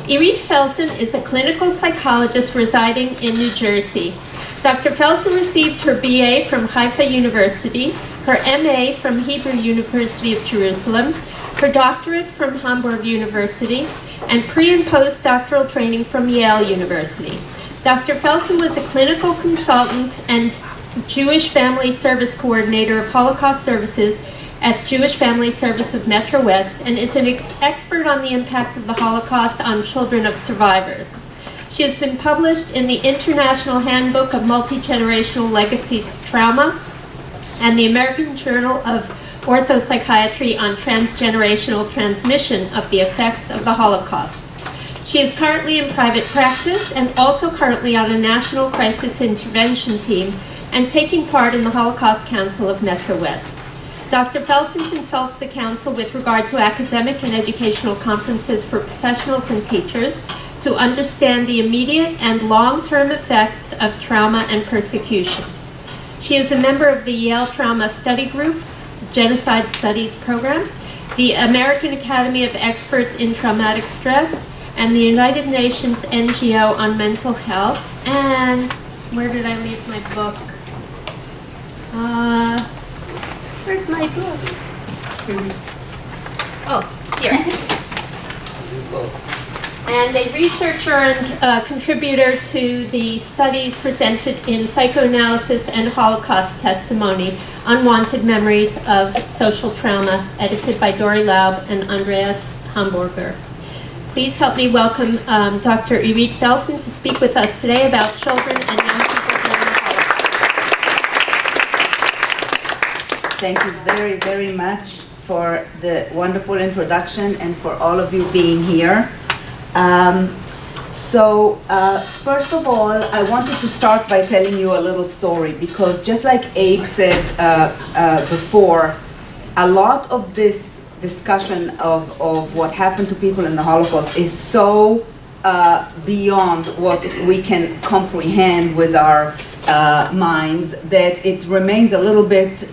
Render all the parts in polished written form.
Irit Felsen is a clinical psychologist residing in New Jersey. Dr. Felsen received her BA from Haifa University, her MA from Hebrew University of Jerusalem, her doctorate from Hamburg University, and pre- and postdoctoral training from Yale University. Dr. Felsen was a clinical consultant and Jewish Family Service Coordinator of Holocaust Services at Jewish Family Service of Metro West and is an expert on the impact of the Holocaust on children of survivors. She has been published in the International Handbook of Multi-Generational Legacies of Trauma and the American Journal of Orthopsychiatry on transgenerational transmission of the effects of the Holocaust. She is currently in private practice and also currently on a national crisis intervention team and taking part in the Holocaust Council of Metro West. Dr. Felsen consults the Council with regard to academic and educational conferences for professionals and teachers to understand the immediate and long-term effects of trauma and persecution. She is a member of the Yale Trauma Study Group, Genocide Studies Program, the American Academy of Experts in Traumatic Stress, and the United Nations NGO on Mental Health. And where did I leave my book? Where's my book? Oh, here. And a researcher and contributor to the studies presented in Psychoanalysis and Holocaust Testimony, Unwanted Memories of Social Trauma, edited by Dori Laub and Andreas Hamburger. Please help me welcome Dr. Irit Felsen to speak with us today about children and young people during the Holocaust. Thank you very, very much for the wonderful introduction and for all of you being here. First of all, I wanted to start by telling you a little story because just like Abe said before, a lot of this discussion of what happened to people in the Holocaust is so beyond what we can comprehend with our minds that it remains a little bit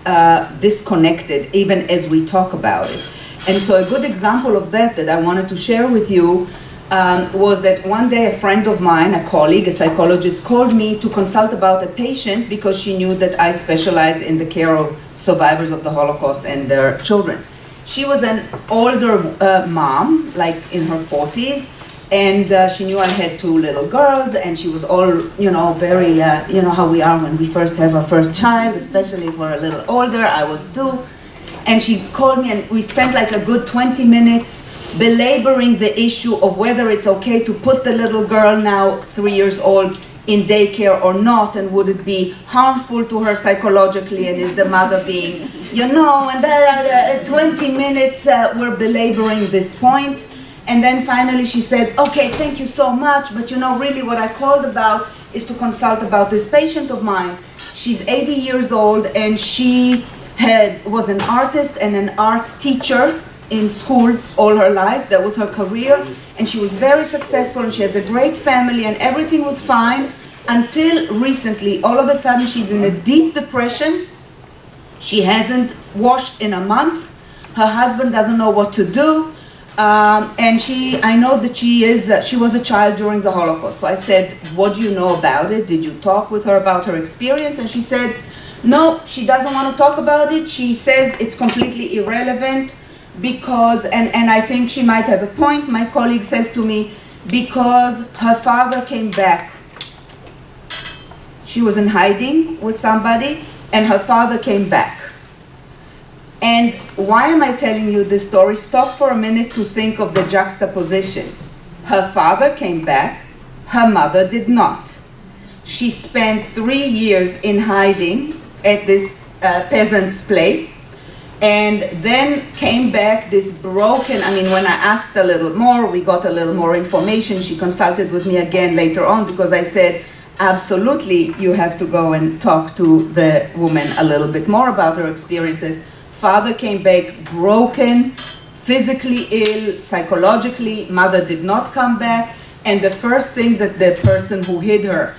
disconnected even as we talk about it. And so a good example of that I wanted to share with you was that one day a friend of mine, a colleague, a psychologist, called me to consult about a patient because she knew that I specialize in the care of survivors of the Holocaust and their children. She was an older mom, like in her 40s, and she knew I had 2 little girls, and she was all, very, how we are when we first have our first child, especially if we're a little older. I was 2. And she called me and we spent like a good 20 minutes belaboring the issue of whether it's okay to put the little girl, now 3 years old, in daycare or not, and would it be harmful to her psychologically, and is the mother being, and 20 minutes we're belaboring this point. And then finally she said, okay, thank you so much, but really what I called about is to consult about this patient of mine. She's 80 years old and she was an artist and an art teacher in schools all her life. That was her career, and she was very successful, and she has a great family, and everything was fine until recently. All of a sudden she's in a deep depression. She hasn't washed in a month. Her husband doesn't know what to do, and I know that she was a child during the Holocaust. So I said, what do you know about it? Did you talk with her about her experience? And she said, no, she doesn't want to talk about it. She says it's completely irrelevant because, and I think she might have a point, my colleague says to me, because her father came back. She was in hiding with somebody and her father came back. And why am I telling you this story? Stop for a minute to think of the juxtaposition. Her father came back, her mother did not. She spent 3 years in hiding at this peasant's place, and then came back this broken, when I asked a little more, we got a little more information. She consulted with me again later on because I said, absolutely, you have to go and talk to the woman a little bit more about her experiences. Father came back broken, physically ill, psychologically. Mother did not come back. And the first thing that the person who hid her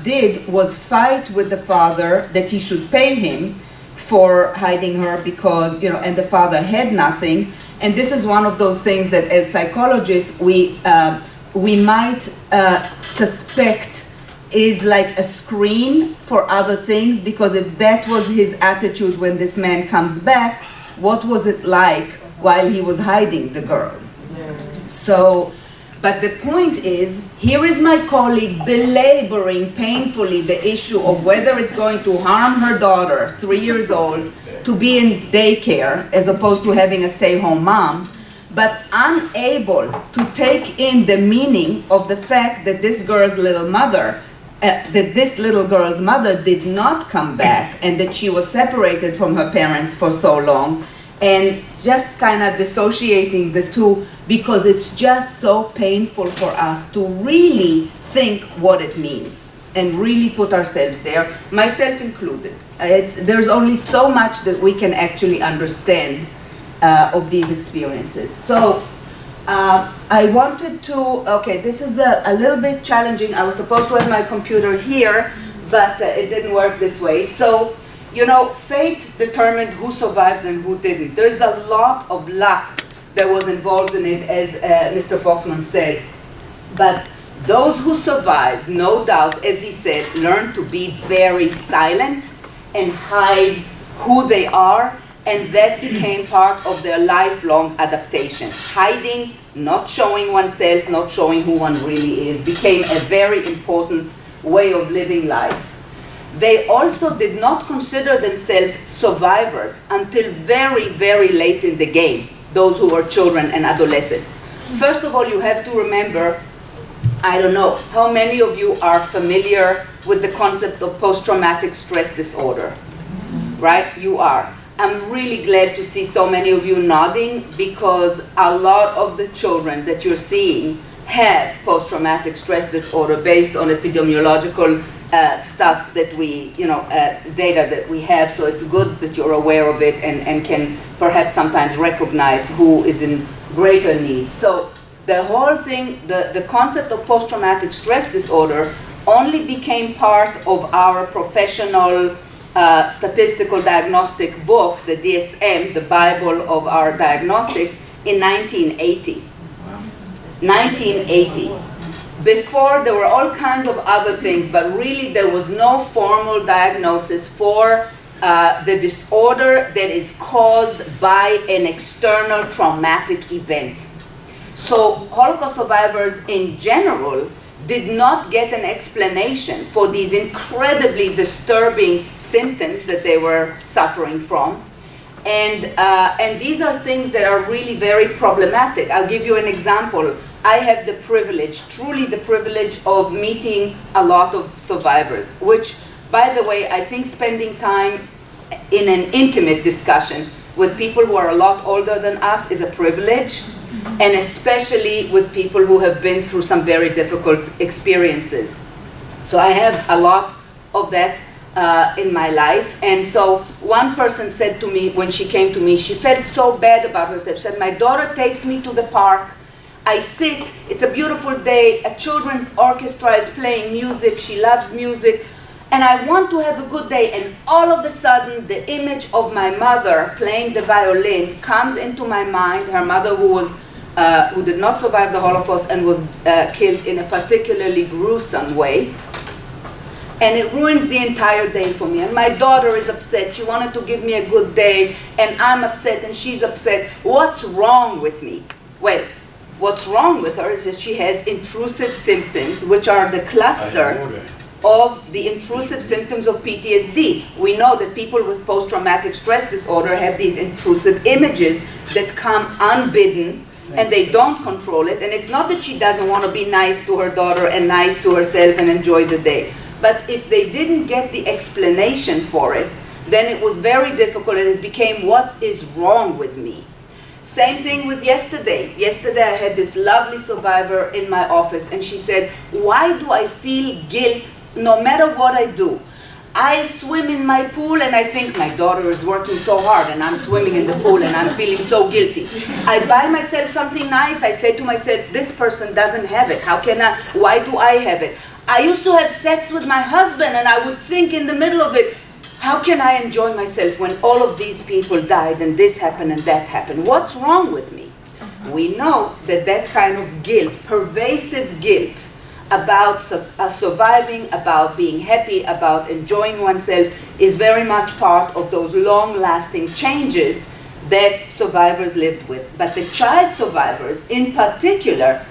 did was fight with the father that he should pay him for hiding her because, and the father had nothing. And this is one of those things that as psychologists we we might suspect is like a screen for other things, because if that was his attitude when this man comes back, what was it like while he was hiding the girl? So, but the point is, here is my colleague belaboring painfully the issue of whether it's going to harm her daughter, 3 years old, to be in daycare as opposed to having a stay-home mom, but unable to take in the meaning of the fact that this little girl's mother did not come back, and that she was separated from her parents for so long, and just kind of dissociating the two, because it's just so painful for us to really think what it means and really put ourselves there, myself included. There's only so much that we can actually understand of these experiences. So I wanted to, okay, this is a little bit challenging. I was supposed to have my computer here, but it didn't work this way. So, you know, fate determined who survived and who didn't. There's a lot of luck that was involved in it, as Mr. Foxman said. But those who survived, no doubt, as he said, learned to be very silent and hide who they are, and that became part of their lifelong adaptation. Hiding, not showing oneself, not showing who one really is, became a very important way of living life. They also did not consider themselves survivors until very, very late in the game, those who were children and adolescents. First of all, you have to remember, I don't know, how many of you are familiar with the concept of post-traumatic stress disorder, right? You are. I'm really glad to see so many of you nodding, because a lot of the children that you're seeing have post-traumatic stress disorder based on epidemiological stuff that we, data that we have. So it's good that you're aware of it and can perhaps sometimes recognize who is in greater need. So the whole thing, the concept of post-traumatic stress disorder only became part of our professional statistical diagnostic book, the DSM, the Bible of our diagnostics, in 1980. 1980. Before, there were all kinds of other things, but really there was no formal diagnosis for the disorder that is caused by an external traumatic event. So Holocaust survivors in general did not get an explanation for these incredibly disturbing symptoms that they were suffering from. And these are things that are really very problematic. I'll give you an example. I have the privilege, truly the privilege, of meeting a lot of survivors, which, by the way, I think spending time in an intimate discussion with people who are a lot older than us is a privilege, and especially with people who have been through some very difficult experiences. So I have a lot of that in my life. And so one person said to me, when she came to me, she felt so bad about herself. She said, my daughter takes me to the park, I sit, it's a beautiful day, a children's orchestra is playing music, she loves music, and I want to have a good day, and all of a sudden the image of my mother playing the violin comes into my mind, her mother who did not survive the Holocaust and was killed in a particularly gruesome way. And it ruins the entire day for me. And my daughter is upset. She wanted to give me a good day, and I'm upset, and she's upset. What's wrong with me? Well, what's wrong with her is that she has intrusive symptoms, which are the cluster of the intrusive symptoms of PTSD. We know that people with post-traumatic stress disorder have these intrusive images that come unbidden, and they don't control it. And it's not that she doesn't want to be nice to her daughter and nice to herself and enjoy the day. But if they didn't get the explanation for it, then it was very difficult, and it became, what is wrong with me? Same thing with yesterday. Yesterday I had this lovely survivor in my office, and she said, why do I feel guilt no matter what I do? I swim in my pool and I think my daughter is working so hard and I'm swimming in the pool and I'm feeling so guilty. I buy myself something nice. I say to myself, this person doesn't have it. How can I, why do I have it? I used to have sex with my husband and I would think in the middle of it, how can I enjoy myself when all of these people died and this happened and that happened? What's wrong with me? We know that that kind of guilt, pervasive guilt, about surviving, about being happy, about enjoying oneself, is very much part of those long-lasting changes that survivors lived with. But the child survivors, in particular,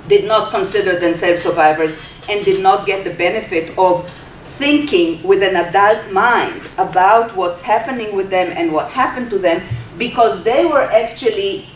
did not consider themselves survivors and did not get the benefit of thinking with an adult mind about what's happening with them and what happened to them, because they were actually,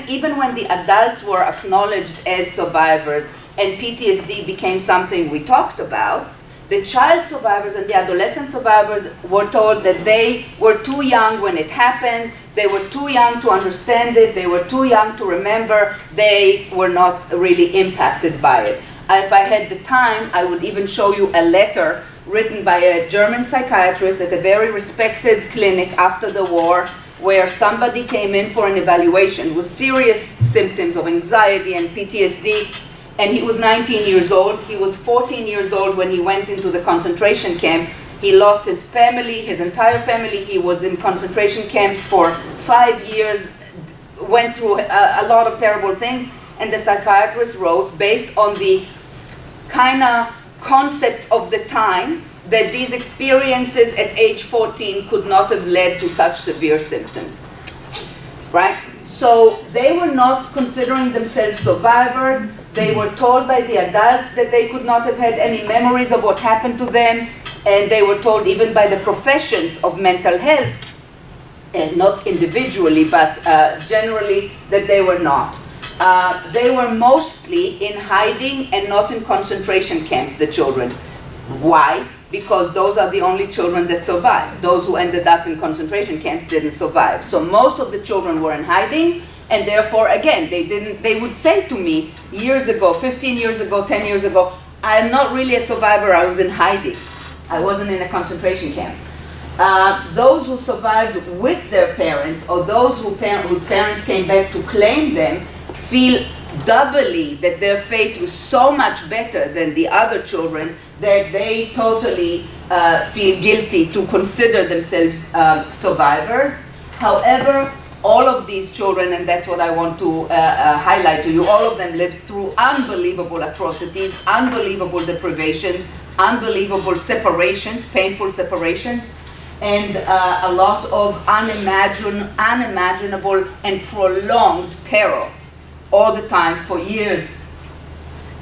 even when the adults were acknowledged as survivors and PTSD became something we talked about, the child survivors and the adolescent survivors were told that they were too young when it happened, they were too young to understand it, they were too young to remember, they were not really impacted by it. If I had the time, I would even show you a letter written by a German psychiatrist at a very respected clinic after the war, where somebody came in for an evaluation with serious symptoms of anxiety and PTSD, and he was 19 years old. He was 14 years old when he went into the concentration camp. He lost his family, his entire family. He was in concentration camps for 5 years, went through a lot of terrible things, and the psychiatrist wrote, based on the kind of concepts of the time, that these experiences at age 14 could not have led to such severe symptoms, right? So they were not considering themselves survivors. They were told by the adults that they could not have had any memories of what happened to them, and they were told even by the professions of mental health, and not individually, but generally, that they were not. They were mostly in hiding and not in concentration camps, the children. Why? Because those are the only children that survived. Those who ended up in concentration camps didn't survive. So most of the children were in hiding, and therefore, again, they would say to me years ago, 15 years ago, 10 years ago, I'm not really a survivor, I was in hiding. I wasn't in a concentration camp. Those who survived with their parents, or those whose parents came back to claim them, feel doubly that their fate was so much better than the other children that they totally feel guilty to consider themselves survivors. However, all of these children, and that's what I want to highlight to you, all of them lived through unbelievable atrocities, unbelievable deprivations, unbelievable separations, painful separations, and a lot of unimaginable and prolonged terror all the time for years.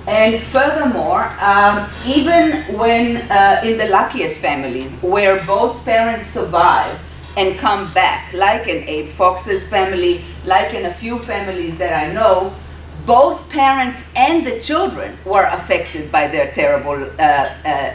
And furthermore, even when in the luckiest families, where both parents survive and come back, like in Abe Fox's family, like in a few families that I know, both parents and the children were affected by their terrible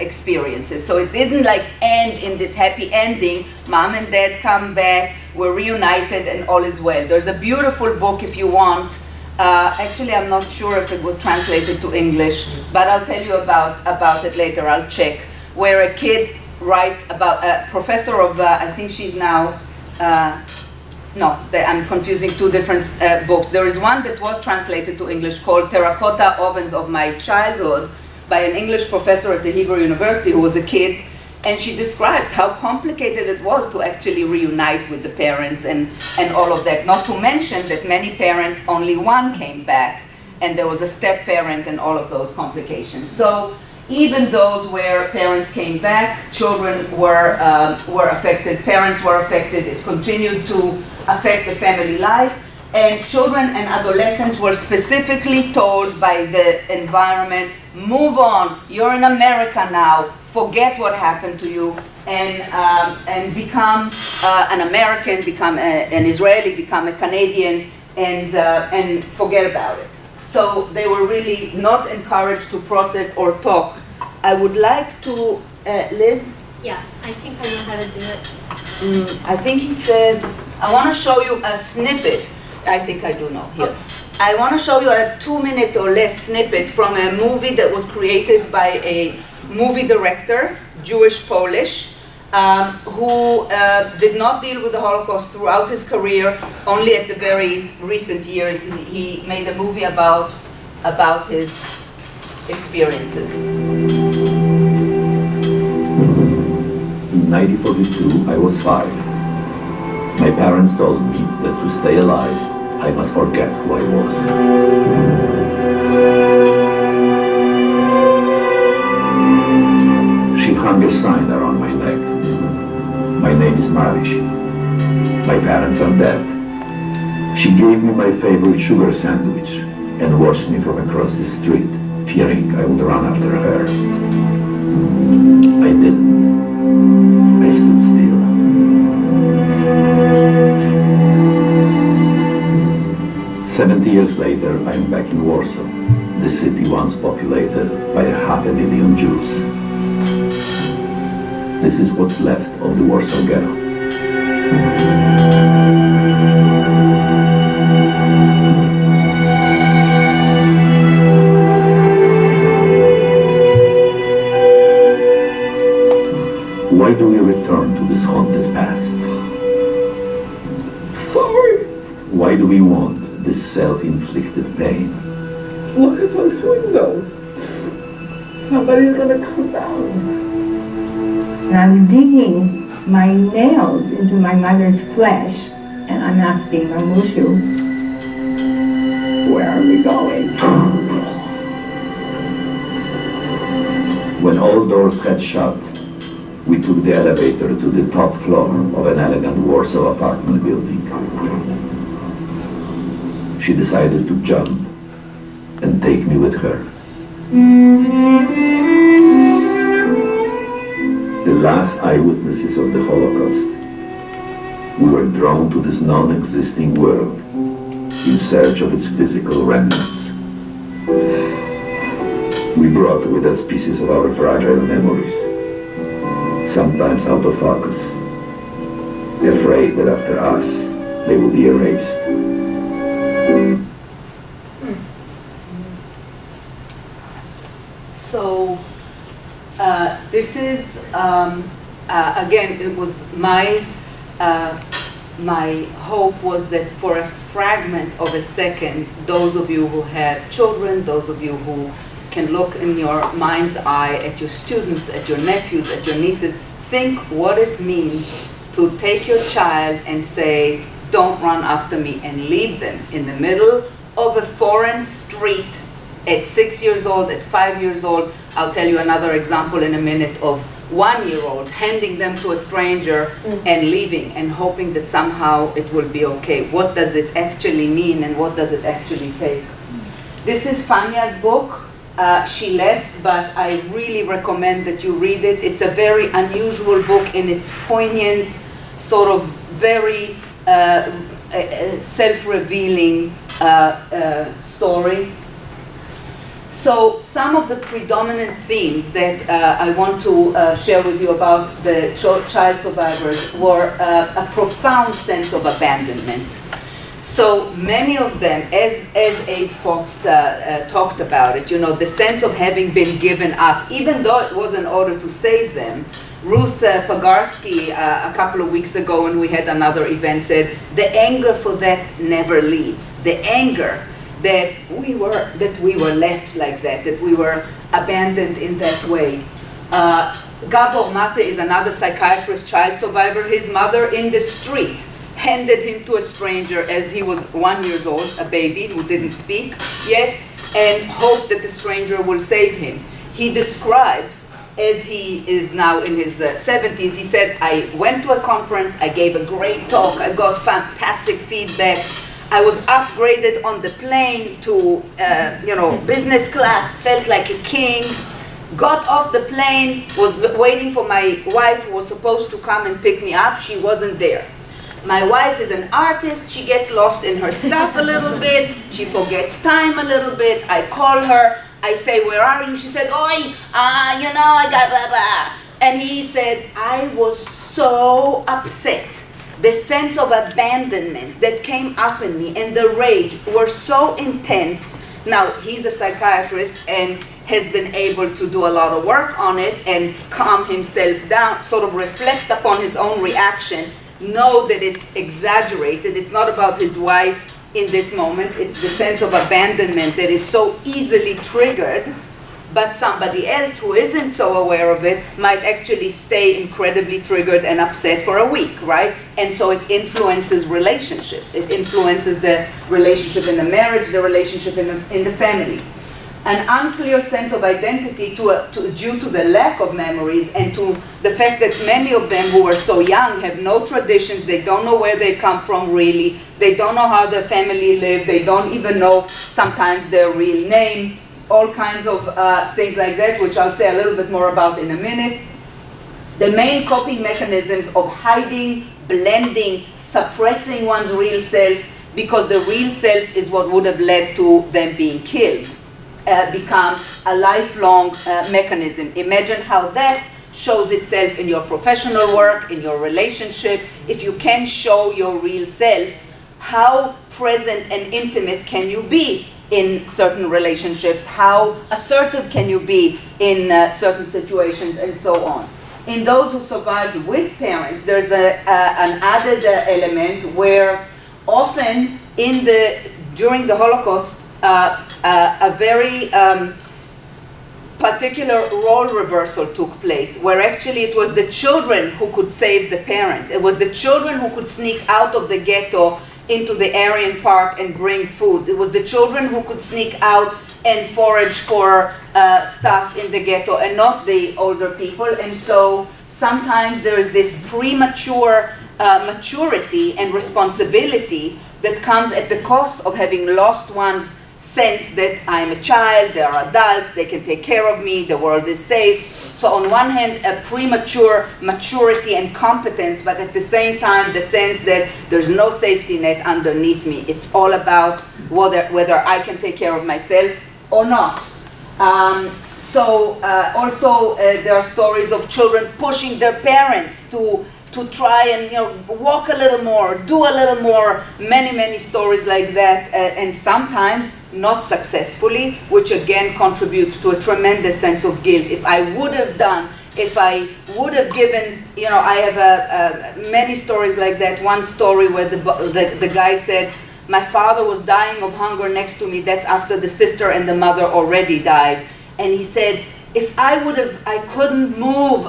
experiences. So it didn't like end in this happy ending, mom and dad come back, we're reunited and all is well. There's a beautiful book if you want. Actually, I'm not sure if it was translated to English, but I'll tell you about it later, I'll check, where a kid writes about a professor of, I think she's now, I'm confusing two different books. There is one that was translated to English called Terracotta Ovens of My Childhood by an English professor at the Hebrew University who was a kid, and she describes how complicated it was to actually reunite with the parents and all of that. Not to mention that many parents, only one came back, and there was a step-parent and all of those complications. So even those where parents came back, children were affected, parents were affected, it continued to affect the family life, and children and adolescents were specifically told by the environment, move on, you're in America now, forget what happened to you, and become an American, become an Israeli, become a Canadian, and forget about it. So they were really not encouraged to process or talk. I would like to, Liz? Yeah, I think I know how to do it. I think he said, I want to show you a snippet. I think I do know, here. Okay. I want to show you a 2-minute or less snippet from a movie that was created by a movie director, Jewish-Polish, who did not deal with the Holocaust throughout his career. Only at the very recent years he made a movie about his experiences. In 1942, I was 5. My parents told me that to stay alive, I must forget who I was. She hung a sign around my neck. My name is Marish. My parents are dead. She gave me my favorite sugar sandwich and watched me from across the street, fearing I would run after her. I didn't. I stood still. 70 years later, I am back in Warsaw, the city once populated by 500,000 Jews. This is what's left of the Warsaw Ghetto. Why do we return to this haunted past? Sorry. Why do we want this self-inflicted pain? Look at those windows. Somebody's gonna come down. I'm digging my nails into my mother's flesh, and I'm asking Mamushu, where are we going? When all doors had shut, we took the elevator to the top floor of an elegant Warsaw apartment building. She decided to jump and take me with her. The last eyewitnesses of the Holocaust, we were drawn to this non-existing world in search of its physical remnants. We brought with us pieces of our fragile memories, sometimes out of focus, afraid that after us, they will be erased. So, this is, again, it was my hope was that for a fragment of a second, those of you who have children, those of you who can look in your mind's eye at your students, at your nephews, at your nieces, think what it means to take your child and say, don't run after me, and leave them in the middle of a foreign street at 6 years old, at 5 years old. I'll tell you another example in a minute of 1-year-old handing them to a stranger and leaving and hoping that somehow it will be okay. What does it actually mean and what does it actually take? This is Fanya's book. She left, but I really recommend that you read it. It's a very unusual book in its poignant, sort of very self-revealing story. So some of the predominant themes that I want to share with you about the child survivors were a profound sense of abandonment. So many of them, as Abe Fox talked about it, you know, the sense of having been given up, even though it was in order to save them. Ruth Pagarsky, a couple of weeks ago when we had another event, said the anger for that never leaves. The anger that we were left like that we were abandoned in that way. Gabor Mate is another psychiatrist, child survivor. His mother in the street handed him to a stranger as he was 1 year old, a baby who didn't speak yet, and hoped that the stranger will save him. He describes, as he is now in his 70s, he said, I went to a conference, I gave a great talk, I got fantastic feedback, I was upgraded on the plane to business class, felt like a king, got off the plane, was waiting for my wife who was supposed to come and pick me up, she wasn't there. My wife is an artist, she gets lost in her stuff a little bit, she forgets time a little bit, I call her, I say, where are you? She said, oi, I got blah, blah. And he said, I was so upset. The sense of abandonment that came up in me and the rage were so intense. Now, he's a psychiatrist and has been able to do a lot of work on it and calm himself down, sort of reflect upon his own reaction, know that it's exaggerated. It's not about his wife in this moment. It's the sense of abandonment that is so easily triggered but somebody else who isn't so aware of it might actually stay incredibly triggered and upset for a week, right? And so it influences relationship. It influences the relationship in the marriage, the relationship in the family. An unclear sense of identity due to the lack of memories and to the fact that many of them who are so young have no traditions, they don't know where they come from really, they don't know how their family lived, they don't even know sometimes their real name, all kinds of things like that, which I'll say a little bit more about in a minute. The main coping mechanisms of hiding, blending, suppressing one's real self, because the real self is what would have led to them being killed, become a lifelong mechanism. Imagine how that shows itself in your professional work, in your relationship. If you can show your real self, how present and intimate can you be in certain relationships? How assertive can you be in certain situations, and so on? In those who survived with parents, there's an added element where often during the Holocaust, a very particular role reversal took place, where actually it was the children who could save the parents. It was the children who could sneak out of the ghetto into the Aryan Park and bring food. It was the children who could sneak out and forage for stuff in the ghetto, and not the older people. And so sometimes there is this premature maturity and responsibility that comes at the cost of having lost one's sense that I'm a child, they are adults, they can take care of me, the world is safe. So on one hand, a premature maturity and competence, but at the same time, the sense that there's no safety net underneath me. It's all about whether I can take care of myself or not. Also, there are stories of children pushing their parents to try and walk a little more, do a little more, many stories like that, and sometimes not successfully, which again contributes to a tremendous sense of guilt. If I would have given, I have many stories like that. One story where the guy said, my father was dying of hunger next to me, that's after the sister and the mother already died. And he said, if I couldn't move.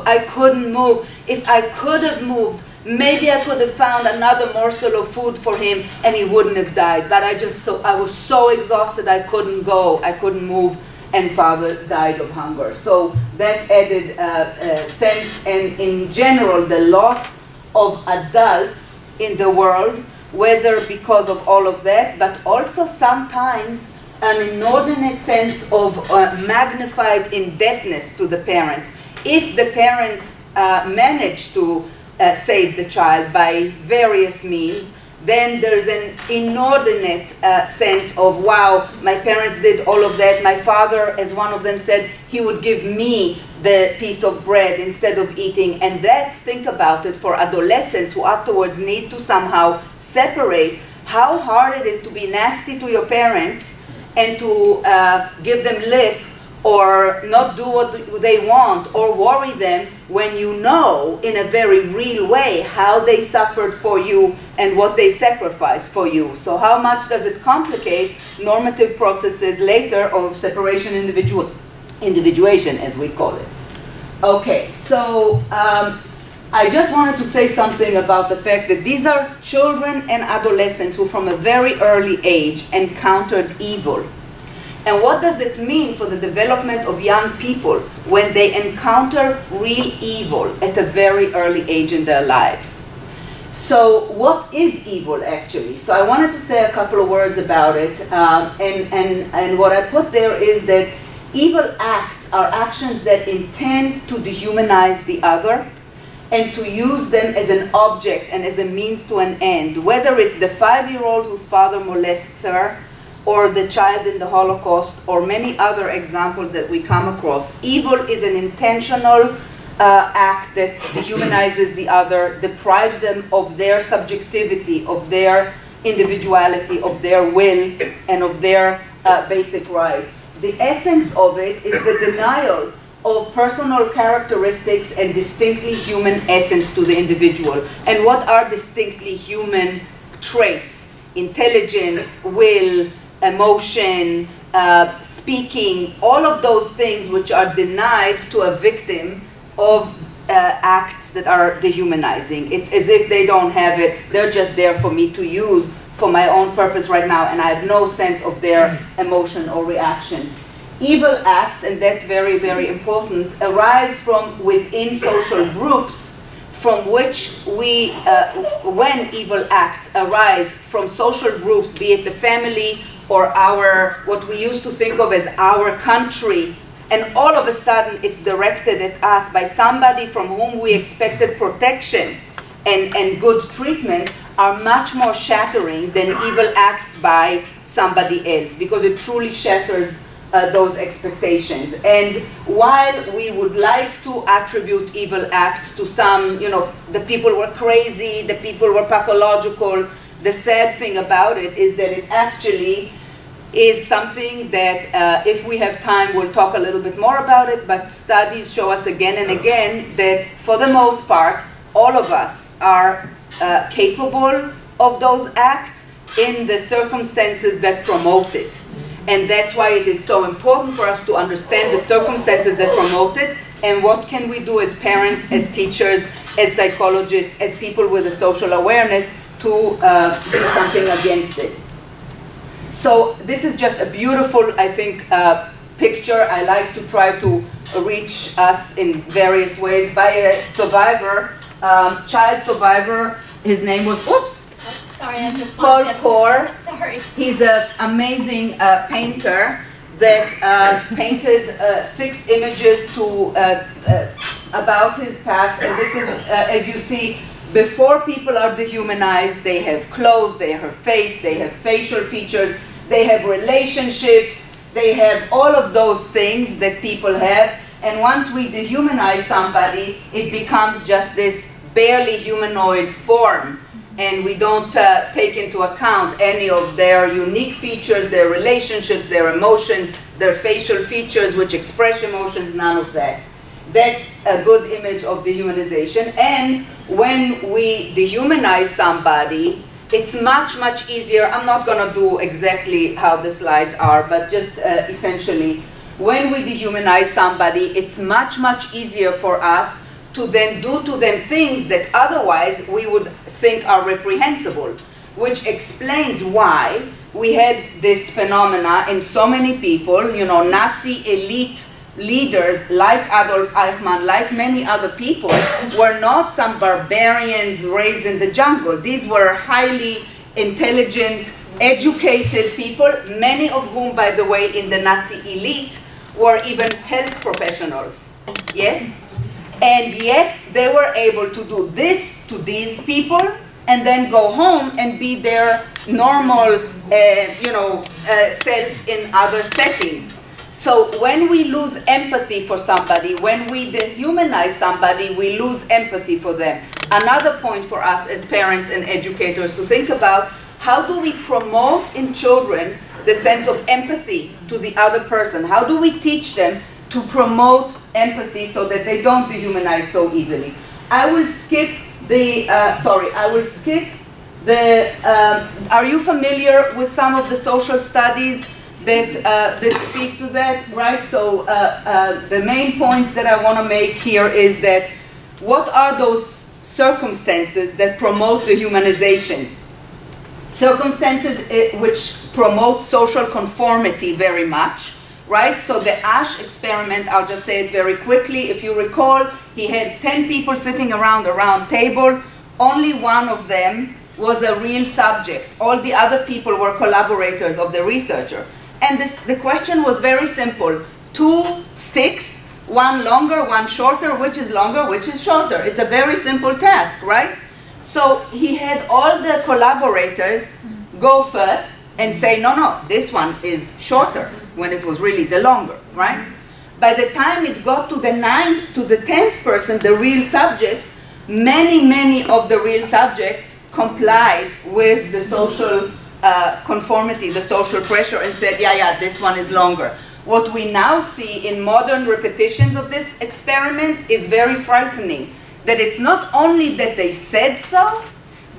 If I could have moved, maybe I could have found another morsel of food for him and he wouldn't have died. But I was so exhausted, I couldn't go, I couldn't move, and father died of hunger. So that added sense, and in general, the loss of adults in the world, whether because of all of that, but also sometimes an inordinate sense of magnified indebtedness to the parents. If the parents manage to save the child by various means, then there's an inordinate sense of, wow, my parents did all of that. My father, as one of them said, he would give me the piece of bread instead of eating. And that, think about it, for adolescents who afterwards need to somehow separate, how hard it is to be nasty to your parents and to give them lip or not do what they want or worry them, when you know in a very real way how they suffered for you and what they sacrificed for you. So how much does it complicate normative processes later of separation individuation, as we call it. Okay, so I just wanted to say something about the fact that these are children and adolescents who from a very early age encountered evil. And what does it mean for the development of young people when they encounter real evil at a very early age in their lives? So what is evil actually? So I wanted to say a couple of words about it. And what I put there is that evil acts are actions that intend to dehumanize the other and to use them as an object and as a means to an end. Whether it's the 5-year-old whose father molests her, or the child in the Holocaust, or many other examples that we come across. Evil is an intentional act that dehumanizes the other, deprives them of their subjectivity, of their individuality, of their will, and of their basic rights. The essence of it is the denial of personal characteristics and distinctly human essence to the individual. And what are distinctly human traits? Intelligence, will, emotion, speaking, all of those things which are denied to a victim of acts that are dehumanizing. It's as if they don't have it, they're just there for me to use for my own purpose right now, and I have no sense of their emotion or reaction. Evil acts, and that's very, very important, arise from within social groups from which we, when evil acts arise from social groups, be it the family or our, what we used to think of as our country, and all of a sudden it's directed at us by somebody from whom we expected protection and good treatment, are much more shattering than evil acts by somebody else, because it truly shatters those expectations. And while we would like to attribute evil acts to some, the people were crazy, the people were pathological, the sad thing about it is that it actually is something that, if we have time, we'll talk a little bit more about it, but studies show us again and again that for the most part, all of us are capable of those acts in the circumstances that promote it. And that's why it is so important for us to understand the circumstances that promote it, and what can we do as parents, as teachers, as psychologists, as people with a social awareness to do something against it. So this is just a beautiful, I think, picture. I like to try to reach us in various ways by a survivor, child survivor. His name was, Sorry, I just Paul wanted to- Core. Sorry. He's an amazing painter that painted 6 images about his past. And this is, as you see, before people are dehumanized, they have clothes, they have face, they have facial features, they have relationships, they have all of those things that people have. And once we dehumanize somebody, it becomes just this barely humanoid form. And we don't take into account any of their unique features, their relationships, their emotions, their facial features which express emotions, none of that. That's a good image of dehumanization. And when we dehumanize somebody, it's much, much easier. I'm not going to do exactly how the slides are, but just essentially, when we dehumanize somebody, it's much, much easier for us to then do to them things that otherwise we would think are reprehensible, which explains why we had this phenomena in so many people, Nazi elite leaders like Adolf Eichmann, like many other people, were not some barbarians raised in the jungle. These were highly intelligent, educated people, many of whom, by the way, in the Nazi elite were even health professionals. Yes? And yet they were able to do this to these people and then go home and be their normal self in other settings. So when we lose empathy for somebody, when we dehumanize somebody, we lose empathy for them. Another point for us as parents and educators to think about, how do we promote in children the sense of empathy to the other person? How do we teach them to promote empathy so that they don't dehumanize so easily? I will skip the, are you familiar with some of the social studies that speak to that, right? So the main points that I want to make here is that what are those circumstances that promote dehumanization? Circumstances which promote social conformity very much, right? So the Ash experiment, I'll just say it very quickly. If you recall, he had 10 people sitting around a round table. Only one of them was a real subject. All the other people were collaborators of the researcher. And the question was very simple. 2 sticks, one longer, one shorter. Which is longer, which is shorter? It's a very simple task, right? So he had all the collaborators go first and say, no, this one is shorter, when it was really the longer, right? By the time it got to the 9th, to the 10th person, the real subject, many of the real subjects complied with the social conformity, the social pressure, and said, yeah, this one is longer. What we now see in modern repetitions of this experiment is very frightening. That it's not only that they said so,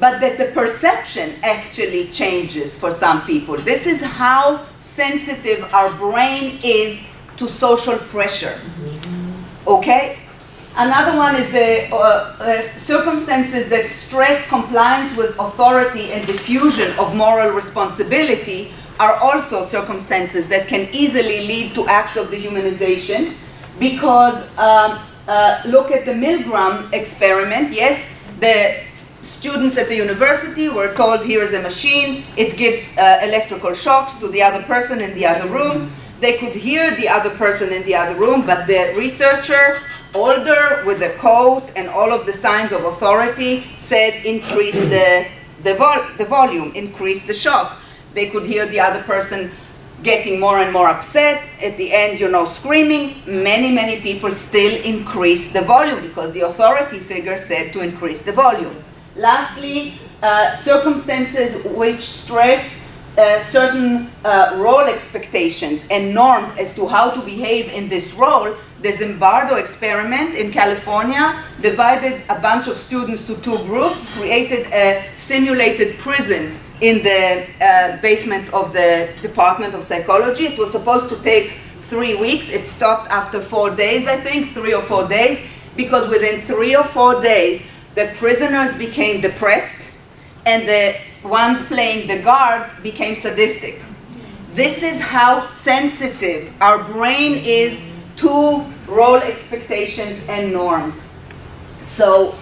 but that the perception actually changes for some people. This is how sensitive our brain is to social pressure. Okay? Another one is the circumstances that stress compliance with authority and diffusion of moral responsibility are also circumstances that can easily lead to acts of dehumanization, because look at the Milgram experiment. Yes, the students at the university were told, here is a machine, it gives electrical shocks to the other person in the other room. They could hear the other person in the other room, but the researcher, older, with a coat and all of the signs of authority, said increase the volume, increase the shock. They could hear the other person getting more and more upset. At the end, screaming. Many people still increase the volume because the authority figure said to increase the volume. Lastly, circumstances which stress certain role expectations and norms as to how to behave in this role. The Zimbardo experiment in California divided a bunch of students to two groups, created a simulated prison in the basement of the Department of Psychology. It was supposed to take 3 weeks. It stopped after 4 days, I think, 3 or 4 days, because within 3 or 4 days, the prisoners became depressed and the ones playing the guards became sadistic. This is how sensitive our brain is to role expectations and norms. So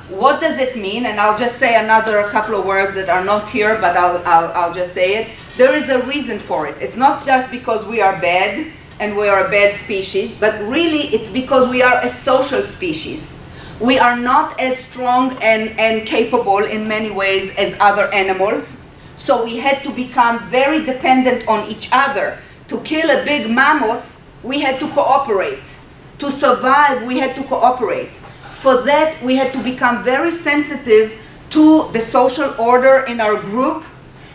what does it mean? And I'll just say a couple of words that are not here, but I'll just say it. There is a reason for it. It's not just because we are bad and we are a bad species, but really it's because we are a social species. We are not as strong and capable in many ways as other animals. So we had to become very dependent on each other. To kill a big mammoth, we had to cooperate. To survive, we had to cooperate. For that, we had to become very sensitive to the social order in our group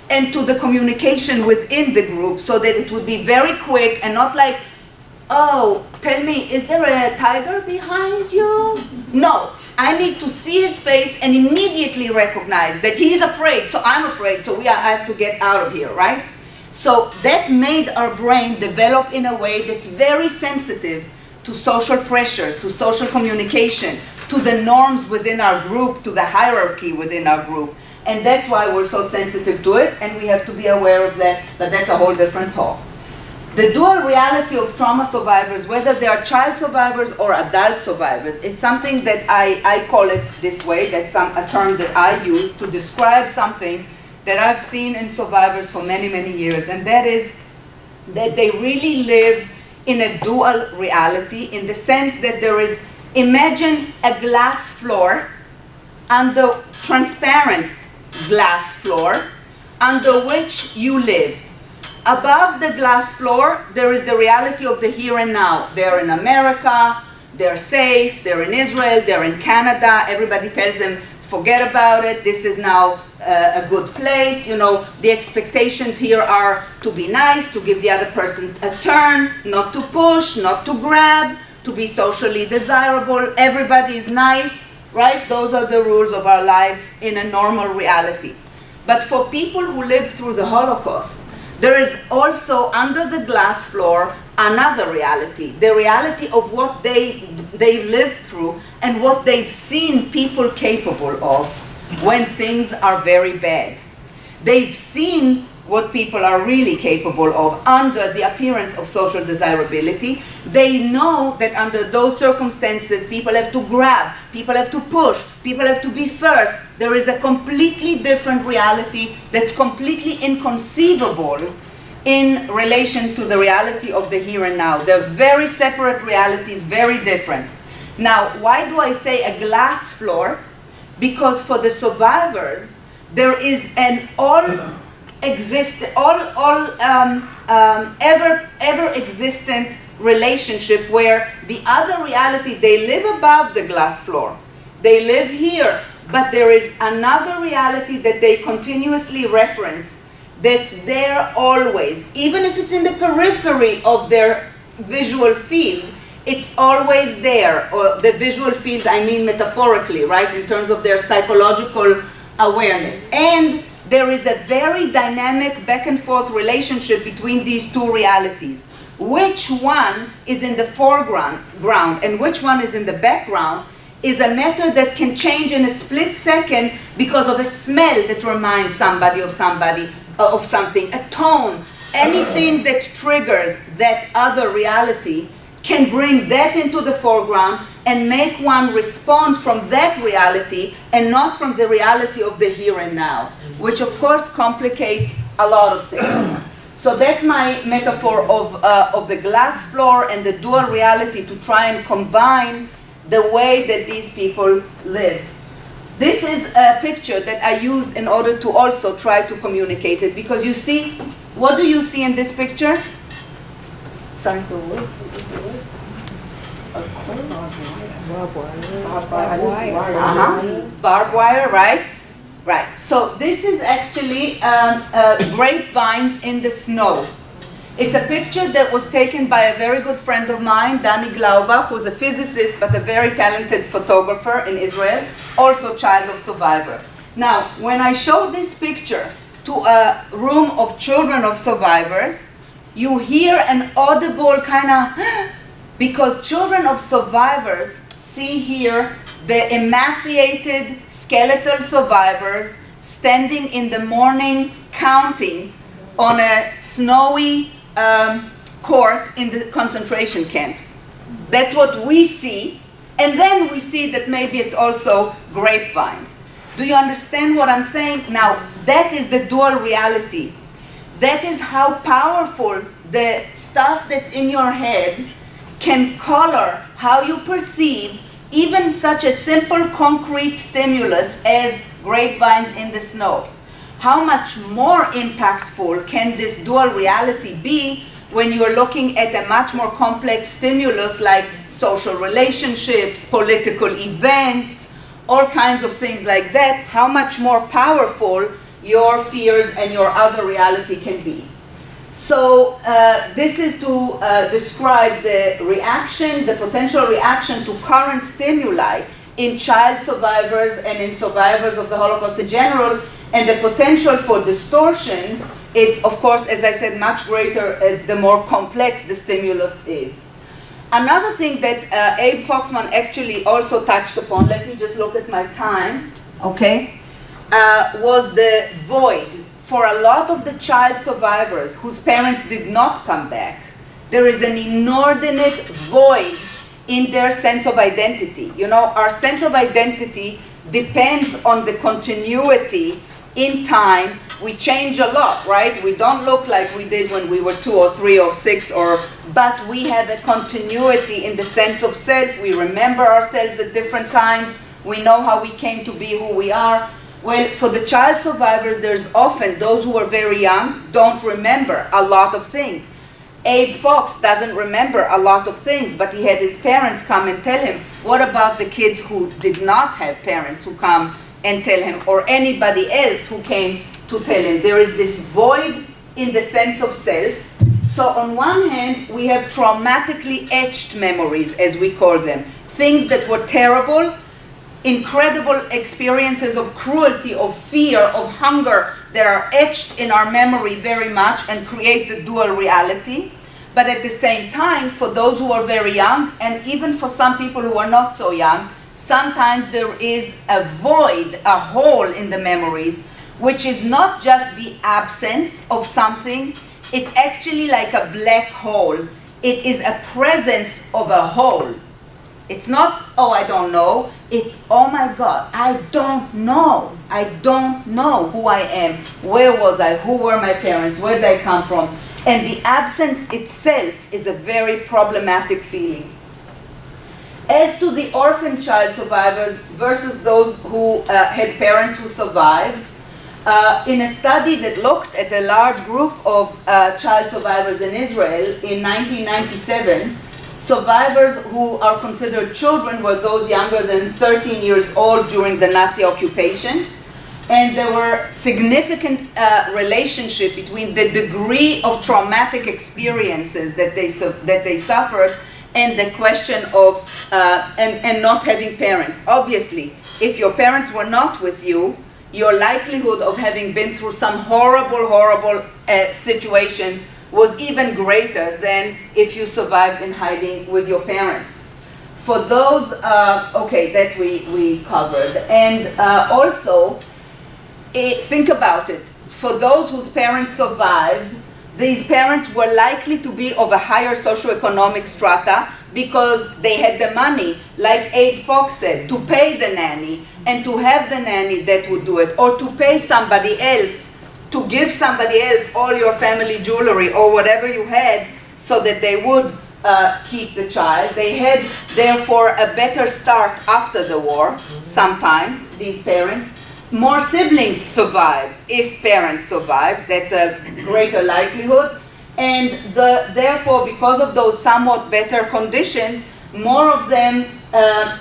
and to the communication within the group, so that it would be very quick and not like, oh, tell me, is there a tiger behind you? No, I need to see his face and immediately recognize that he is afraid, so I'm afraid, so I have to get out of here, right? So that made our brain develop in a way that's very sensitive to social pressures, to social communication, to the norms within our group, to the hierarchy within our group. And that's why we're so sensitive to it, and we have to be aware of that, but that's a whole different talk. The dual reality of trauma survivors, whether they are child survivors or adult survivors, is something that I call it this way. That's a term that I use to describe something that I've seen in survivors for many years, and that is that they really live in a dual reality, in the sense that there is, imagine a glass floor, under transparent glass floor, under which you live. Above the glass floor, there is the reality of the here and now. They're in America, they're safe, they're in Israel, they're in Canada. Everybody tells them, forget about it, this is now a good place. The expectations here are to be nice, to give the other person a turn, not to push, not to grab, to be socially desirable. Everybody is nice, right? Those are the rules of our life in a normal reality. But for people who lived through the Holocaust, there is also under the glass floor another reality, the reality of what they lived through and what they've seen people capable of when things are very bad. They've seen what people are really capable of under the appearance of social desirability. They know that under those circumstances, people have to grab, people have to push, people have to be first. There is a completely different reality that's completely inconceivable in relation to the reality of the here and now. They're very separate realities, very different. Now, why do I say a glass floor? Because for the survivors, there is an ever existent relationship where the other reality, they live above the glass floor. They live here, but there is another reality that they continuously reference that's there always. Even if it's in the periphery of their visual field, it's always there. Or the visual field, I mean metaphorically, right? In terms of their psychological awareness. And there is a very dynamic back and forth relationship between these two realities. Which one is in the foreground and which one is in the background is a matter that can change in a split second because of a smell that reminds somebody, of something, a tone, anything that triggers that other reality can bring that into the foreground and make one respond from that reality and not from the reality of the here and now, which of course complicates a lot of things. So that's my metaphor of the glass floor and the dual reality, to try and combine the way that these people live. This is a picture that I use in order to also try to communicate it, because you see, what do you see in this picture? Sorry. Barbed wire, right? Right. So this is actually grape vines in the snow. It's a picture that was taken by a very good friend of mine, Danny Glaubach, who's a physicist but a very talented photographer in Israel, also child of survivor. Now, when I show this picture to a room of children of survivors, you hear an audible kind of, because children of survivors see here the emaciated skeletal survivors standing in the morning counting on a snowy court in the concentration camps. That's what we see, and then we see that maybe it's also grapevines. Do you understand what I'm saying? Now, that is the dual reality. That is how powerful the stuff that's in your head can color how you perceive even such a simple concrete stimulus as grapevines in the snow. How much more impactful can this dual reality be when you're looking at a much more complex stimulus like social relationships, political events, all kinds of things like that? How much more powerful your fears and your other reality can be. So this is to describe the reaction, the potential reaction to current stimuli in child survivors and in survivors of the Holocaust in general, and the potential for distortion is, of course, as I said, much greater the more complex the stimulus is. Another thing that Abe Foxman actually also touched upon, let me just look at my time, okay, was the void. For a lot of the child survivors whose parents did not come back, there is an inordinate void in their sense of identity. You know, our sense of identity depends on the continuity in time. We change a lot, right? We don't look like we did when we were 2 or 3 or 6, but we have a continuity in the sense of self. We remember ourselves at different times. We know how we came to be who we are. Well, for the child survivors, there's often those who are very young don't remember a lot of things. Abe Fox doesn't remember a lot of things, but he had his parents come and tell him. What about the kids who did not have parents who come and tell him, or anybody else who came to tell him? There is this void in the sense of self. So on one hand, we have traumatically etched memories, as we call them, things that were terrible, incredible experiences of cruelty, of fear, of hunger that are etched in our memory very much and create the dual reality. But at the same time, for those who are very young, and even for some people who are not so young, sometimes there is a void, a hole in the memories, which is not just the absence of something, it's actually like a black hole. It is a presence of a hole. It's not, oh, I don't know. It's, oh my God, I don't know. I don't know who I am. Where was I? Who were my parents? Where did I come from? And the absence itself is a very problematic feeling. As to the orphan child survivors versus those who had parents who survived, in a study that looked at a large group of child survivors in Israel in 1997, survivors who are considered children were those younger than 13 years old during the Nazi occupation. And there were significant relationship between the degree of traumatic experiences that they suffered and the question of and not having parents. Obviously, if your parents were not with you, your likelihood of having been through some horrible situations was even greater than if you survived in hiding with your parents. For those, okay, that we covered. And also, think about it. For those whose parents survived, these parents were likely to be of a higher socioeconomic strata because they had the money, like Abe Fox said, to pay the nanny and to have the nanny that would do it, or to pay somebody else, to give somebody else all your family jewelry or whatever you had so that they would keep the child. They had, therefore, a better start after the war, sometimes, these parents. More siblings survived, if parents survived. That's a greater likelihood. And therefore, because of those somewhat better conditions, more of them,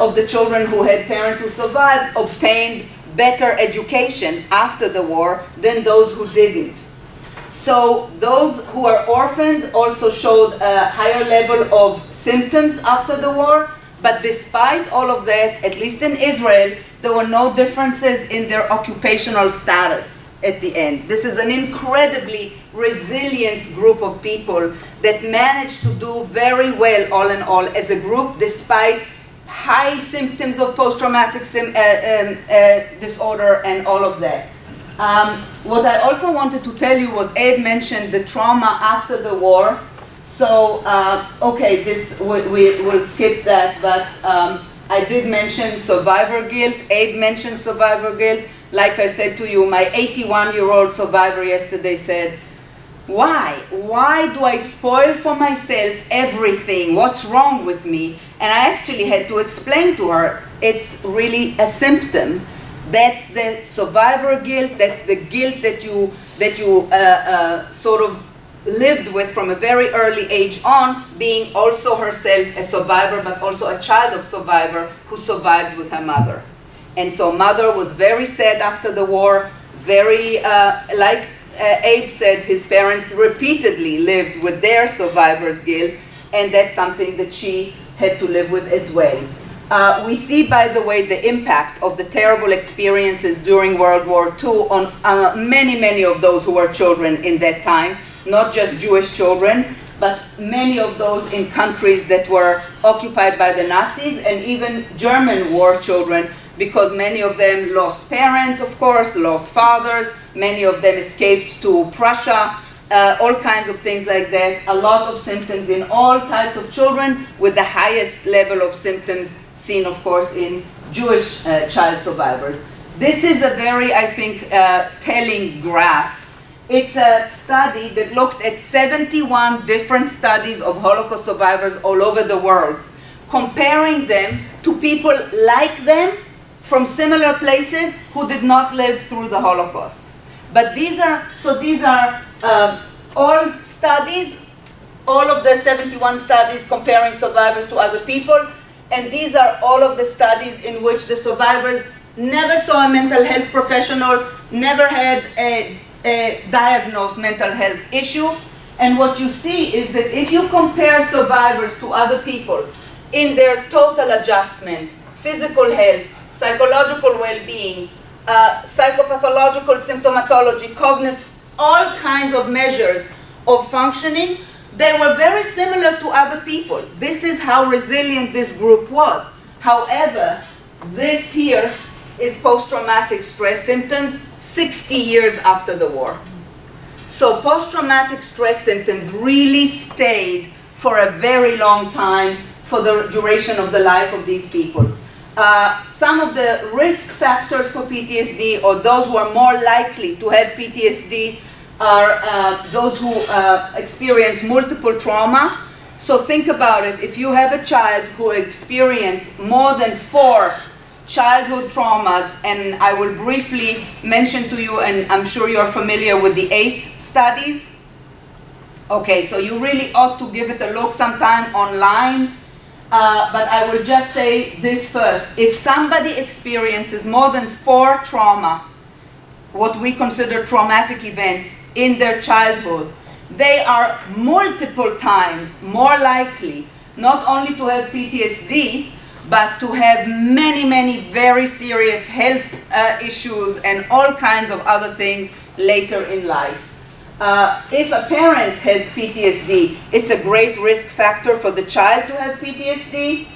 of the children who had parents who survived, obtained better education after the war than those who didn't. So those who are orphaned also showed a higher level of symptoms after the war. But despite all of that, at least in Israel, there were no differences in their occupational status at the end. This is an incredibly resilient group of people that managed to do very well, all in all, as a group, despite high symptoms of post-traumatic disorder and all of that. What I also wanted to tell you was, Abe mentioned the trauma after the war. So, okay, we'll skip that, but I did mention survivor guilt. Abe mentioned survivor guilt. Like I said to you, my 81-year-old survivor yesterday said, why? Why do I spoil for myself everything? What's wrong with me? And I actually had to explain to her, it's really a symptom. That's the survivor guilt. That's the guilt that you sort of lived with from a very early age on, being also herself a survivor, but also a child of survivor who survived with her mother. And so mother was very sad after the war, very, like Abe said, his parents repeatedly lived with their survivor's guilt, and that's something that she had to live with as well. We see, by the way, the impact of the terrible experiences during World War II on many of those who were children in that time, not just Jewish children, but many of those in countries that were occupied by the Nazis, and even German war children, because many of them lost parents, of course, lost fathers, many of them escaped to Prussia, all kinds of things like that. A lot of symptoms in all types of children, with the highest level of symptoms seen, of course, in Jewish child survivors. This is a very, I think, telling graph. It's a study that looked at 71 different studies of Holocaust survivors all over the world, comparing them to people like them from similar places who did not live through the Holocaust. But these are all studies, all of the 71 studies comparing survivors to other people, and these are all of the studies in which the survivors never saw a mental health professional, never had a diagnosed mental health issue. And what you see is that if you compare survivors to other people in their total adjustment, physical health, psychological well-being, psychopathological symptomatology, cognitive, all kinds of measures of functioning, they were very similar to other people. This is how resilient this group was. However, this here is post-traumatic stress symptoms 60 years after the war. So post-traumatic stress symptoms really stayed for a very long time, for the duration of the life of these people. Some of the risk factors for PTSD, or those who are more likely to have PTSD, are those who experience multiple trauma. So think about it. If you have a child who experienced more than 4 childhood traumas, and I will briefly mention to you, and I'm sure you're familiar with the ACE studies. Okay, so you really ought to give it a look sometime online. But I will just say this first. If somebody experiences more than 4 trauma, what we consider traumatic events in their childhood, they are multiple times more likely not only to have PTSD, but to have many, many very serious health issues and all kinds of other things later in life. If a parent has PTSD, it's a great risk factor for the child to have PTSD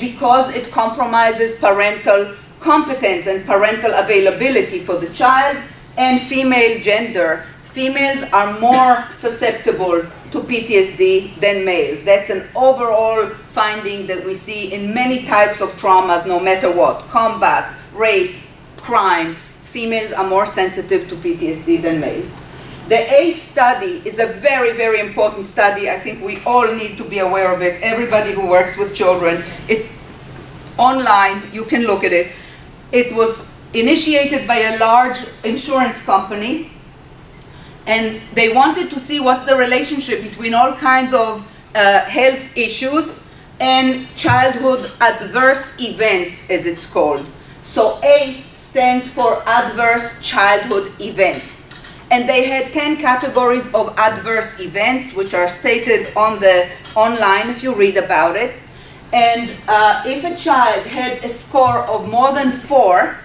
because it compromises parental competence and parental availability for the child. And female gender, females are more susceptible to PTSD than males. That's an overall finding that we see in many types of traumas, no matter what. Combat, rape, crime, females are more sensitive to PTSD than males. The ACE study is a very, very important study. I think we all need to be aware of it. Everybody who works with children, it's online, you can look at it. It was initiated by a large insurance company, and they wanted to see what's the relationship between all kinds of health issues and childhood adverse events, as it's called. So ACE stands for Adverse Childhood Events. And they had 10 categories of adverse events, which are stated on the online if you read about it. And if a child had a score of more than 4,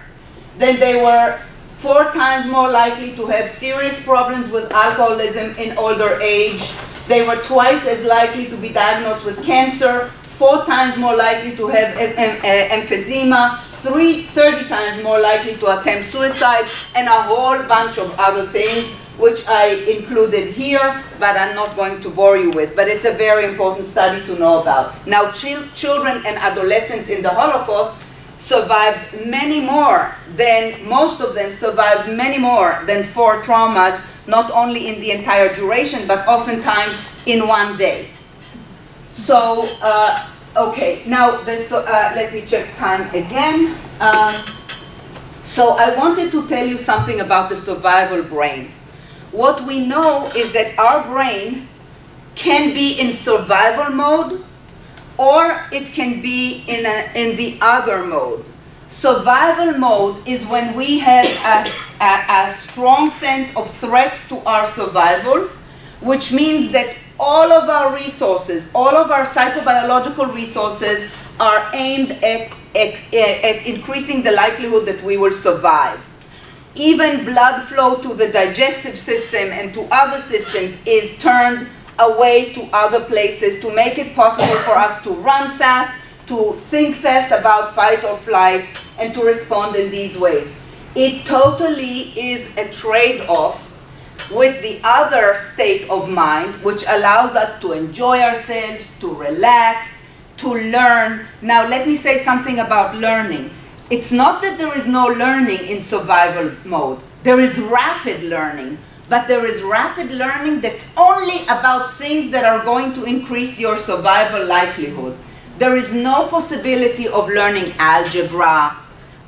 then they were 4 times more likely to have serious problems with alcoholism in older age. They were twice as likely to be diagnosed with cancer, 4 times more likely to have emphysema, 30 times more likely to attempt suicide, and a whole bunch of other things, which I included here, but I'm not going to bore you with. But it's a very important study to know about. Now, children and adolescents in the Holocaust survived many more than, most of them survived many more than 4 traumas, not only in the entire duration, but oftentimes in one day. So, okay, now let me check time again. So I wanted to tell you something about the survival brain. What we know is that our brain can be in survival mode, or it can be in the other mode. Survival mode is when we have a strong sense of threat to our survival, which means that all of our resources, all of our psychobiological resources are aimed at increasing the likelihood that we will survive. Even blood flow to the digestive system and to other systems is turned away to other places to make it possible for us to run fast, to think fast about fight or flight, and to respond in these ways. It totally is a trade-off with the other state of mind, which allows us to enjoy ourselves, to relax, to learn. Now, let me say something about learning. It's not that there is no learning in survival mode. There is rapid learning, but there is rapid learning that's only about things that are going to increase your survival likelihood. There is no possibility of learning algebra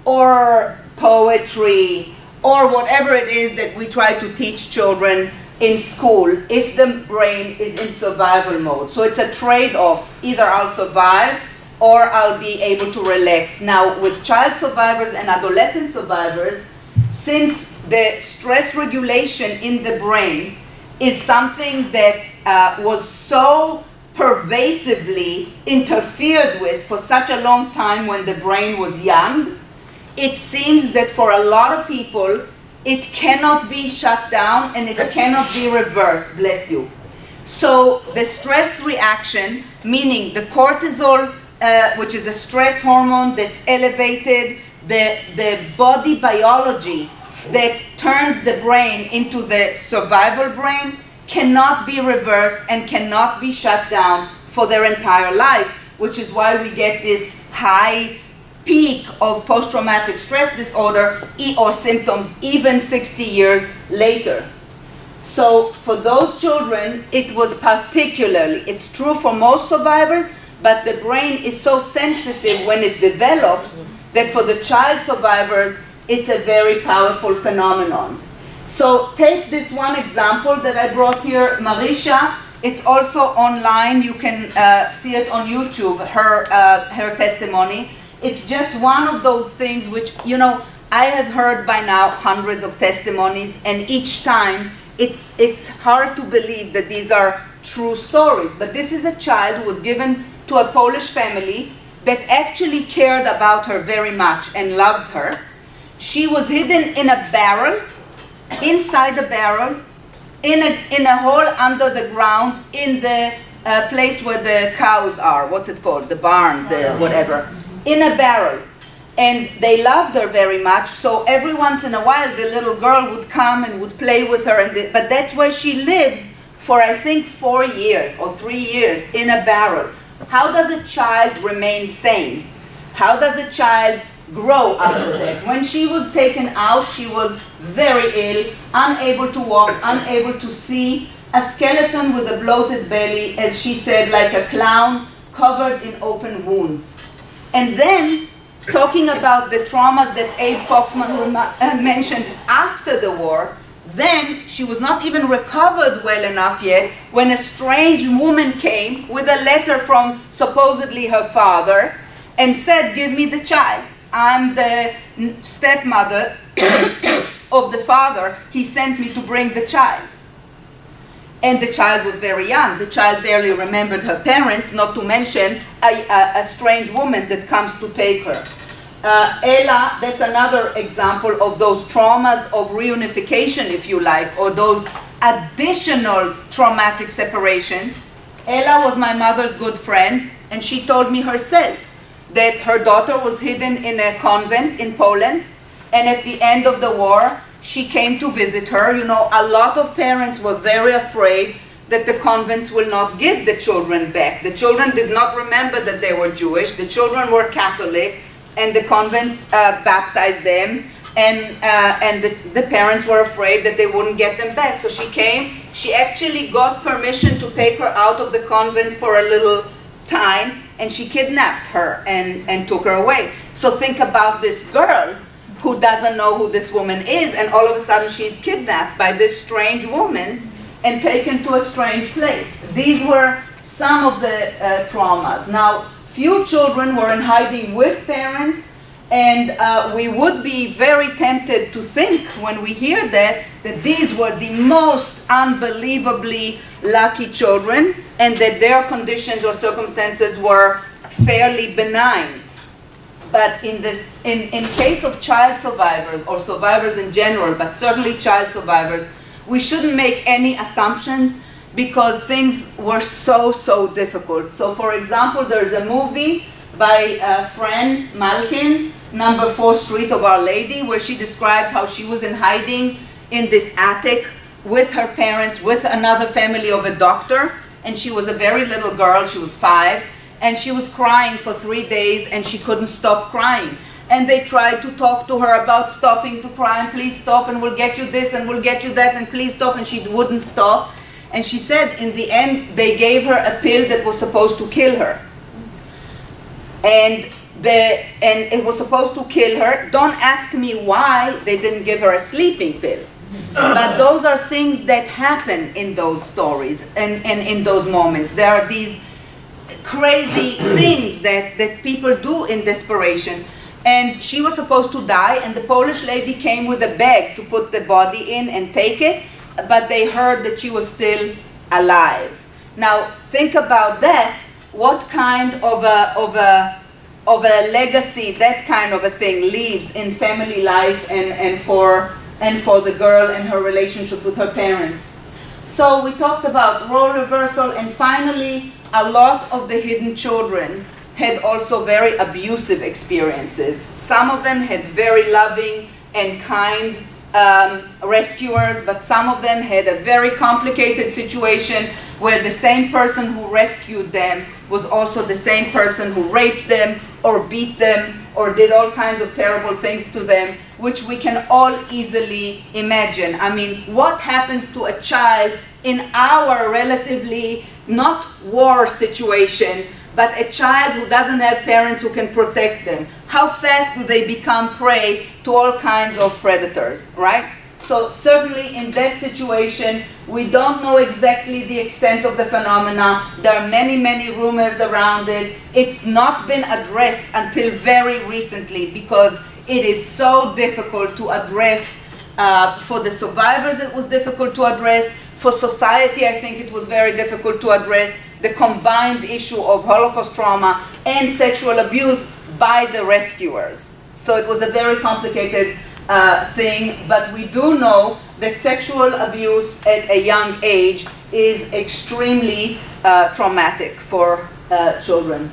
or poetry or whatever it is that we try to teach children in school if the brain is in survival mode. So it's a trade-off. Either I'll survive or I'll be able to relax. Now, with child survivors and adolescent survivors, since the stress regulation in the brain is something that was so pervasively interfered with for such a long time when the brain was young, it seems that for a lot of people, it cannot be shut down and it cannot be reversed, bless you. So the stress reaction, meaning the cortisol, which is a stress hormone that's elevated, the body biology that turns the brain into the survival brain cannot be reversed and cannot be shut down for their entire life, which is why we get this high peak of post-traumatic stress disorder or symptoms even 60 years later. So for those children, it was particularly, it's true for most survivors, but the brain is so sensitive when it develops that for the child survivors, it's a very powerful phenomenon. So take this one example that I brought here, Marisha. It's also online. You can see it on YouTube, her testimony. It's just one of those things which, you know, I have heard by now hundreds of testimonies, and each time it's hard to believe that these are true stories. But this is a child who was given to a Polish family that actually cared about her very much and loved her. She was hidden in a barrel, inside a barrel, in a hole under the ground, in the place where the cows are. What's it called? The barn, the whatever. In a barrel. And they loved her very much, so every once in a while the little girl would come and would play with her. But that's where she lived for, I think, 4 years or 3 years, in a barrel. How does a child remain sane? How does a child grow after that? When she was taken out, she was very ill, unable to walk, unable to see, a skeleton with a bloated belly, as she said, like a clown, covered in open wounds. And then, talking about the traumas that Abe Foxman mentioned after the war, then she was not even recovered well enough yet when a strange woman came with a letter from supposedly her father and said, "Give me the child. I'm the stepmother of the father. He sent me to bring the child." And the child was very young. The child barely remembered her parents, not to mention a strange woman that comes to take her. Ella, that's another example of those traumas of reunification, if you like, or those additional traumatic separations. Ella was my mother's good friend, and she told me herself that her daughter was hidden in a convent in Poland, and at the end of the war, she came to visit her. You know, a lot of parents were very afraid that the convents will not give the children back. The children did not remember that they were Jewish. The children were Catholic, and the convents baptized them, and the parents were afraid that they wouldn't get them back. So she came. She actually got permission to take her out of the convent for a little time, and she kidnapped her and took her away. So think about this girl who doesn't know who this woman is, and all of a sudden she's kidnapped by this strange woman and taken to a strange place. These were some of the traumas. Now, few children were in hiding with parents, and we would be very tempted to think when we hear that these were the most unbelievably lucky children and that their conditions or circumstances were fairly benign. But in case of child survivors, or survivors in general, but certainly child survivors, we shouldn't make any assumptions because things were so difficult. So for example, there's a movie by Fran Malkin, Number 4th Street of Our Lady, where she describes how she was in hiding in this attic with her parents, with another family of a doctor, and she was a very little girl, she was 5, and she was crying for 3 days and she couldn't stop crying. And they tried to talk to her about stopping to cry, and please stop, and we'll get you this and we'll get you that, and please stop, and she wouldn't stop. And she said in the end they gave her a pill that was supposed to kill her. And it was supposed to kill her. Don't ask me why they didn't give her a sleeping pill. But those are things that happen in those stories and in those moments. There are these crazy things that people do in desperation. And she was supposed to die, and the Polish lady came with a bag to put the body in and take it, but they heard that she was still alive. Now think about that. What kind of a legacy that kind of a thing leaves in family life and for the girl and her relationship with her parents. So we talked about role reversal, and finally, a lot of the hidden children had also very abusive experiences. Some of them had very loving and kind rescuers, but some of them had a very complicated situation where the same person who rescued them was also the same person who raped them or beat them or did all kinds of terrible things to them, which we can all easily imagine. I mean, what happens to a child in our relatively not war situation, but a child who doesn't have parents who can protect them? How fast do they become prey to all kinds of predators, right? So certainly in that situation, we don't know exactly the extent of the phenomena. There are many rumors around it. It's not been addressed until very recently because it is so difficult to address. For the survivors, it was difficult to address. For society, I think it was very difficult to address the combined issue of Holocaust trauma and sexual abuse by the rescuers. So it was a very complicated thing, but we do know that sexual abuse at a young age is extremely traumatic for children.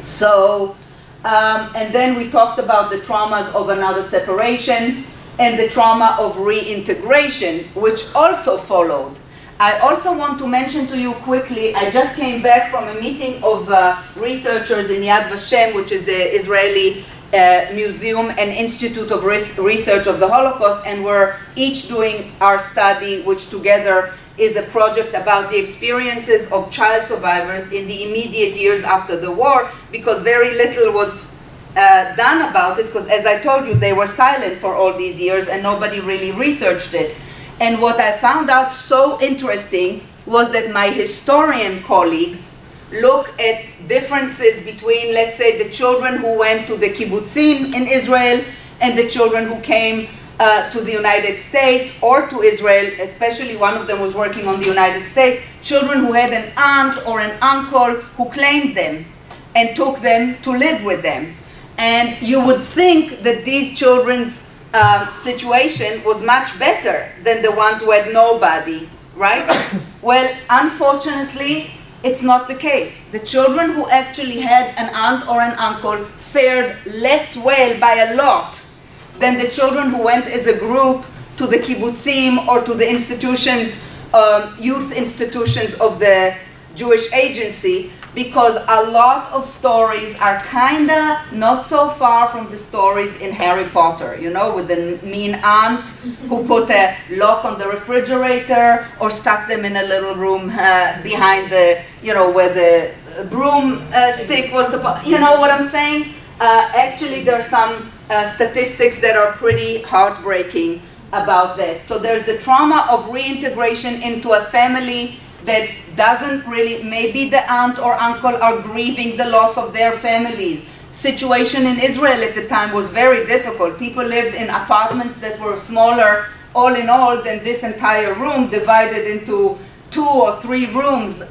So, and then we talked about the traumas of another separation and the trauma of reintegration, which also followed. I also want to mention to you quickly, I just came back from a meeting of researchers in Yad Vashem, which is the Israeli Museum and Institute of Research of the Holocaust, and we're each doing our study, which together is a project about the experiences of child survivors in the immediate years after the war, because very little was done about it, because as I told you, they were silent for all these years and nobody really researched it. And what I found out so interesting was that my historian colleagues look at differences between, let's say, the children who went to the kibbutzim in Israel and the children who came to the United States or to Israel, especially one of them was working on the United States, children who had an aunt or an uncle who claimed them and took them to live with them. And you would think that these children's situation was much better than the ones who had nobody, right? Well, unfortunately, it's not the case. The children who actually had an aunt or an uncle fared less well by a lot than the children who went as a group to the kibbutzim or to the institutions, youth institutions of the Jewish Agency, because a lot of stories are kinda not so far from the stories in Harry Potter, you know, with the mean aunt who put a lock on the refrigerator or stuck them in a little room behind the, you know, where the broom stick was supposed, you know what I'm saying? Actually, there are some statistics that are pretty heartbreaking about that. So there's the trauma of reintegration into a family that doesn't really, maybe the aunt or uncle are grieving the loss of their families. Situation in Israel at the time was very difficult. People lived in apartments that were smaller, all in all, than this entire room, divided into 2 or 3 rooms.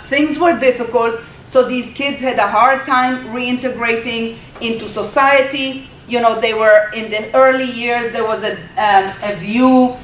Things were difficult, so these kids had a hard time reintegrating into society. You know, they were, in the early years, there was a view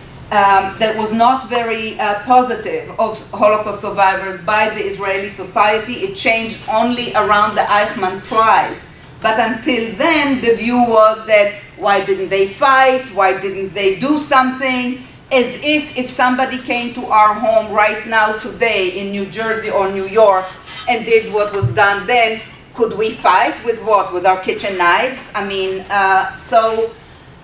that was not very positive of Holocaust survivors by the Israeli society. It changed only around the Eichmann trial. But until then, the view was that why didn't they fight? Why didn't they do something? As if somebody came to our home right now today in New Jersey or New York and did what was done then, could we fight with what? With our kitchen knives? I mean,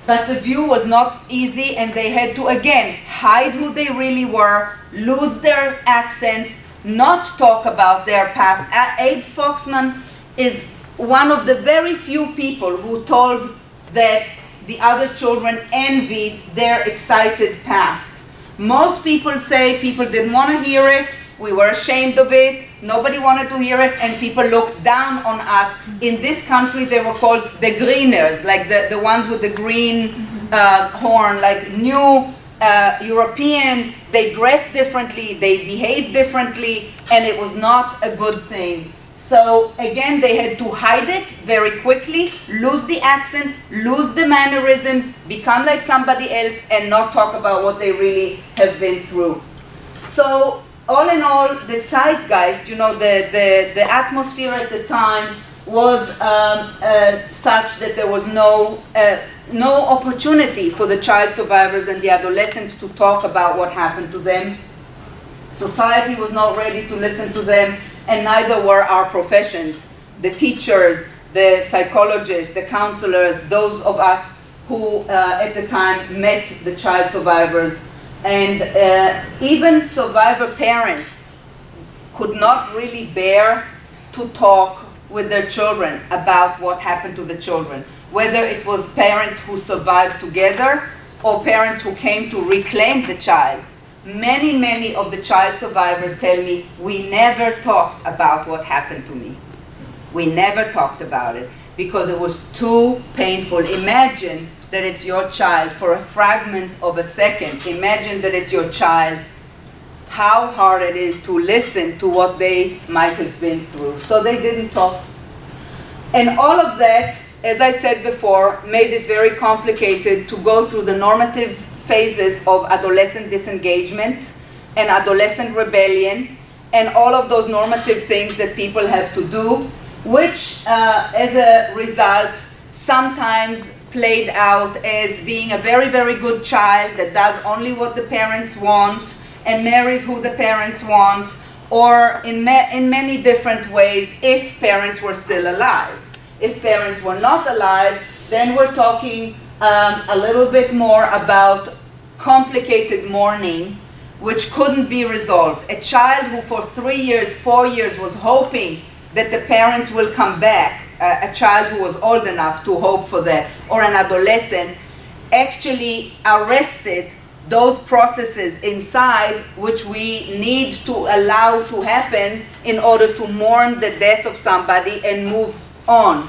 but the view was not easy, and they had to, again, hide who they really were, lose their accent, not talk about their past. Abe Foxman is one of the very few people who told that the other children envied their excited past. Most people say people didn't want to hear it, we were ashamed of it, nobody wanted to hear it, and people looked down on us. In this country, they were called the greeners, like the ones with the green horn, like new European. They dressed differently, they behaved differently, and it was not a good thing. So again, they had to hide it very quickly, lose the accent, lose the mannerisms, become like somebody else, and not talk about what they really have been through. So all in all, the zeitgeist, you know, the atmosphere at the time was such that there was no opportunity for the child survivors and the adolescents to talk about what happened to them. Society was not ready to listen to them, and neither were our professions, the teachers, the psychologists, the counselors, those of us who at the time met the child survivors. And even survivor parents could not really bear to talk with their children about what happened to the children, whether it was parents who survived together or parents who came to reclaim the child. Many of the child survivors tell me, we never talked about what happened to me. We never talked about it because it was too painful. Imagine that it's your child for a fragment of a second. Imagine that it's your child how hard it is to listen to what they might have been through. So they didn't talk. And all of that, as I said before, made it very complicated to go through the normative phases of adolescent disengagement and adolescent rebellion and all of those normative things that people have to do, which as a result sometimes played out as being a very, very good child that does only what the parents want and marries who the parents want, or in many different ways if parents were still alive. If parents were not alive, then we're talking a little bit more about complicated mourning, which couldn't be resolved. A child who for 3 years, 4 years was hoping that the parents will come back, a child who was old enough to hope for that, or an adolescent, actually arrested those processes inside which we need to allow to happen in order to mourn the death of somebody and move on.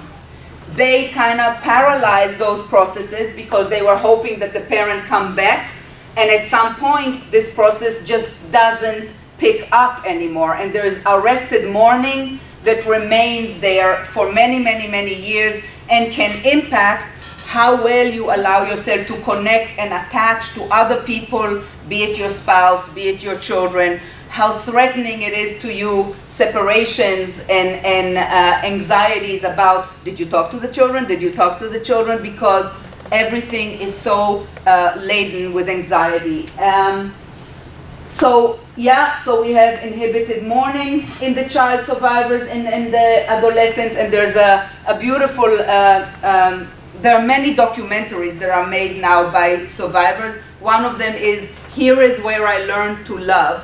They kind of paralyzed those processes because they were hoping that the parent come back, and at some point this process just doesn't pick up anymore, and there's arrested mourning that remains there for many, many, many years and can impact how well you allow yourself to connect and attach to other people, be it your spouse, be it your children, how threatening it is to you, separations and anxieties about, did you talk to the children, did you talk to the children, because everything is so laden with anxiety. So we have inhibited mourning in the child survivors and the adolescents, and there's a beautiful, there are many documentaries that are made now by survivors. One of them is Here Is Where I Learned to Love,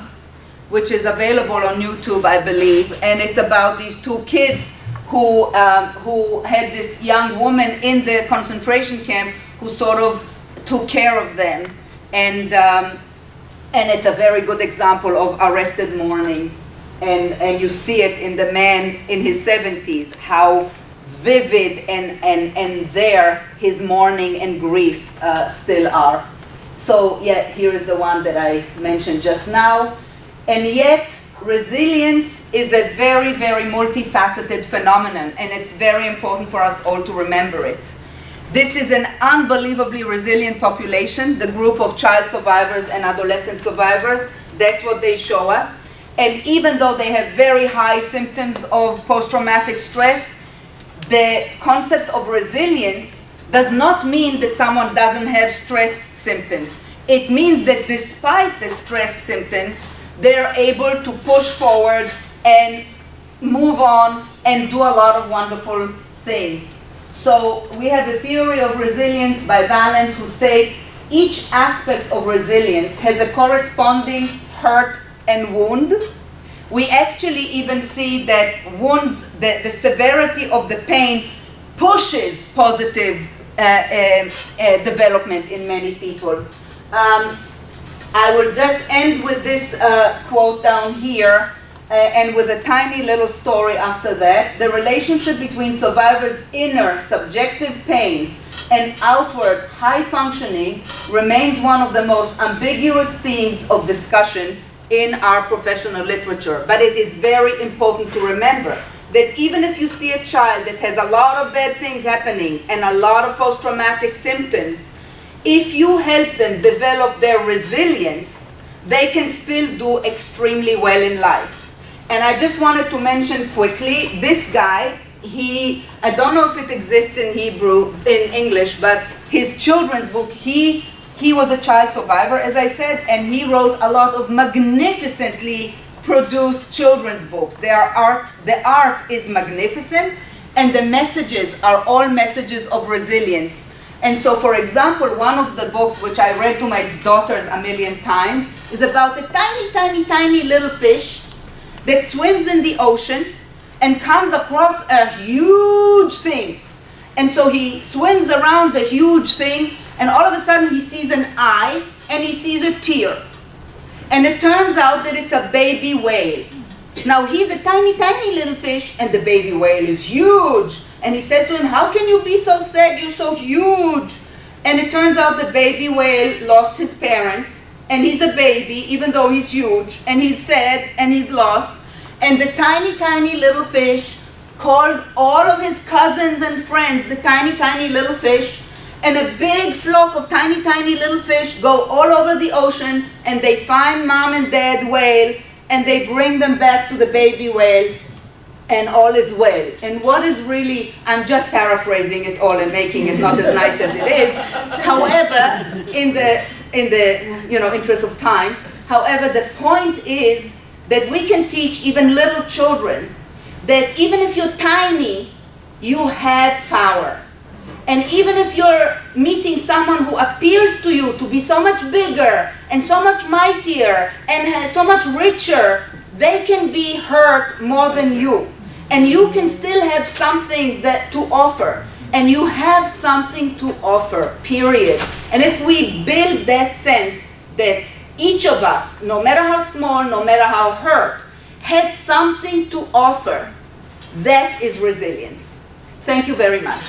which is available on YouTube, I believe, and it's about these two kids who had this young woman in the concentration camp who sort of took care of them, and it's a very good example of arrested mourning, and you see it in the man in his 70s, how vivid and there his mourning and grief still are. So here is the one that I mentioned just now. And yet, resilience is a very, very multifaceted phenomenon, and it's very important for us all to remember it. This is an unbelievably resilient population, the group of child survivors and adolescent survivors. That's what they show us. And even though they have very high symptoms of post-traumatic stress, the concept of resilience does not mean that someone doesn't have stress symptoms. It means that despite the stress symptoms, they're able to push forward and move on and do a lot of wonderful things. So we have a theory of resilience by Valent, who states each aspect of resilience has a corresponding hurt and wound. We actually even see that wounds, the severity of the pain pushes positive development in many people. I will just end with this quote down here and with a tiny little story after that. The relationship between survivors' inner subjective pain and outward high functioning remains one of the most ambiguous themes of discussion in our professional literature. But it is very important to remember that even if you see a child that has a lot of bad things happening and a lot of post-traumatic symptoms, if you help them develop their resilience, they can still do extremely well in life. And I just wanted to mention quickly, this guy, I don't know if it exists in English, but his children's book, he was a child survivor, as I said, and he wrote a lot of magnificently produced children's books. The art is magnificent, and the messages are all messages of resilience. And so, for example, one of the books which I read to my daughters a million times is about a tiny, tiny, tiny little fish that swims in the ocean and comes across a huge thing. And so he swims around the huge thing, and all of a sudden he sees an eye and he sees a tear. And it turns out that it's a baby whale. Now he's a tiny, tiny little fish, and the baby whale is huge. And he says to him, how can you be so sad? You're so huge. And it turns out the baby whale lost his parents and he's a baby, even though he's huge, and he's sad, and he's lost, and the tiny, tiny little fish calls all of his cousins and friends, the tiny, tiny little fish, and a big flock of tiny, tiny little fish go all over the ocean, and they find mom and dad whale, and they bring them back to the baby whale, and all is well. And what is really, I'm just paraphrasing it all and making it not as nice as it is. However, in the interest of time, however, the point is that we can teach even little children that even if you're tiny, you have power. And even if you're meeting someone who appears to you to be so much bigger and so much mightier and so much richer, they can be hurt more than you. And you can still have something to offer. And you have something to offer, period. And if we build that sense that each of us, no matter how small, no matter how hurt, has something to offer, that is resilience. Thank you very much.